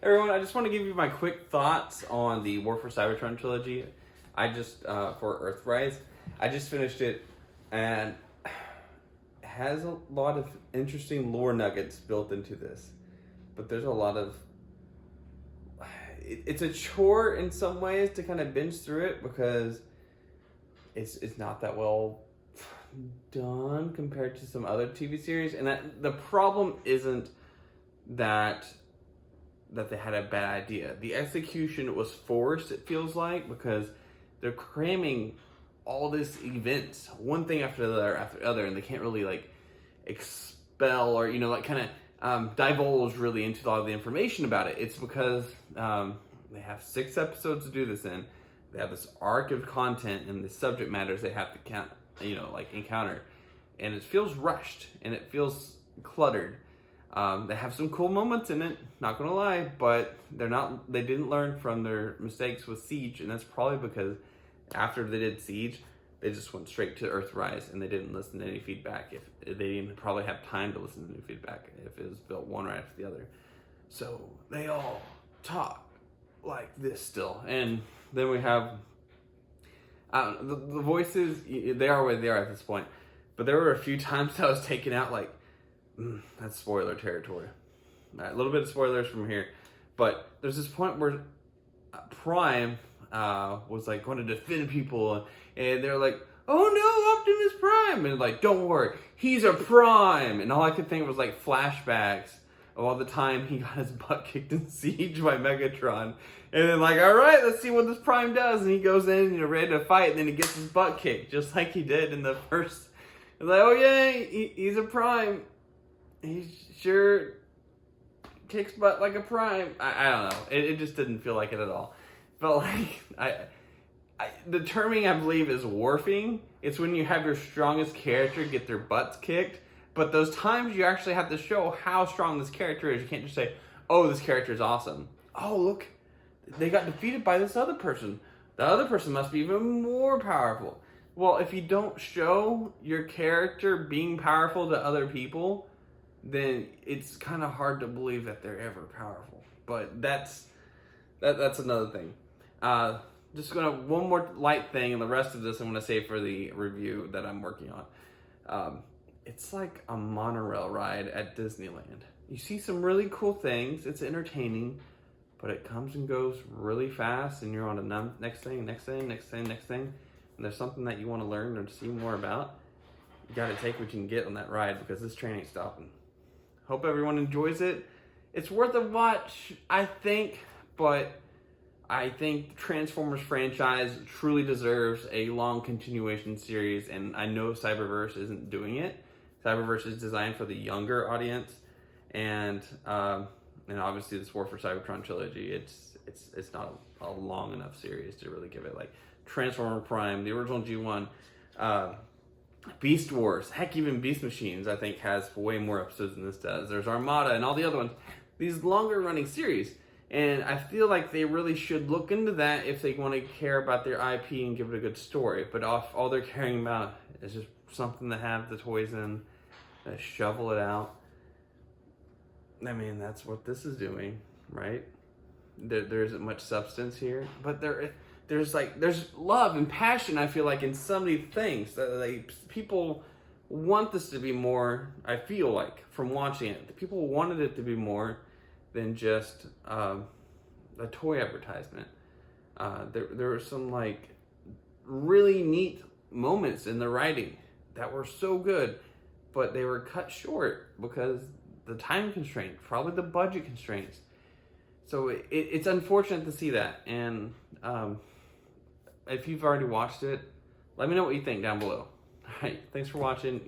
Everyone, I just want to give you my quick thoughts on the War for Cybertron trilogy. For Earthrise, I just finished it, and it has a lot of interesting lore nuggets built into this. But there's a lot of... It's a chore in some ways to kind of binge through it because it's not that well done compared to some other TV series. And the problem isn't that they had a bad idea. The execution was forced, it feels like, because they're cramming all these events, one thing after the other, and they can't really like expel or divulge really into all the information about it. It's because they have 6 episodes to do this in. They have this arc of content and the subject matters they have to encounter, and it feels rushed and it feels cluttered. They have some cool moments in it, not gonna lie, but they didn't learn from their mistakes with Siege, and that's probably because after they did Siege, they just went straight to Earthrise and they didn't listen to any feedback. If they didn't probably have time to listen to new feedback if it was built one right after the other. So they all talk like this still. And then we have the voices, they are where they are at this point. But there were a few times I was taken out like, that's spoiler territory. All right, a little bit of spoilers from here. But there's this point where Prime was like going to defend people, and they're like, "Oh no, Optimus Prime!" And like, "Don't worry, he's a Prime." And all I could think was like flashbacks of all the time he got his butt kicked in Siege by Megatron. And then like, all right, let's see what this Prime does. And he goes in, ready to fight, and then he gets his butt kicked, just like he did in the first. It's like, oh yeah, he's a Prime. He sure kicks butt like a Prime. I don't know. It just didn't feel like it at all. Felt like the terming, I believe, is warfing. It's when you have your strongest character get their butts kicked, but those times you actually have to show how strong this character is. You can't just say, "Oh, this character is awesome." Oh, look, they got defeated by this other person. The other person must be even more powerful. Well, if you don't show your character being powerful to other people, then it's kind of hard to believe that they're ever powerful. But that's another thing. Just one more light thing, and the rest of this I'm gonna save for the review that I'm working on. It's like a monorail ride at Disneyland. You see some really cool things. It's entertaining, but it comes and goes really fast, and you're on the next thing. And there's something that you want to learn or see more about. You got to take what you can get on that ride because this train ain't stopping. Hope everyone enjoys it. It's worth a watch, I think, but I think the Transformers franchise truly deserves a long continuation series, and I know Cyberverse isn't doing it. Cyberverse is designed for the younger audience, and obviously this War for Cybertron trilogy, it's not a long enough series to really give it like Transformer Prime, the original G1, Beast Wars, heck, even Beast Machines, I think, has way more episodes than this does. There's Armada and all the other ones. These longer running series. And I feel like they really should look into that if they want to care about their IP and give it a good story. But all they're caring about is just something to have the toys in, shovel it out. I mean, that's what this is doing, right? There isn't much substance here. But there's love and passion, I feel like, in so many things. People want this to be more, I feel like, from watching it. The people wanted it to be more than just a toy advertisement. There were some like really neat moments in the writing that were so good, but they were cut short because the time constraints, probably the budget constraints. So it's unfortunate to see that. And if you've already watched it, let me know what you think down below. All right, thanks for watching.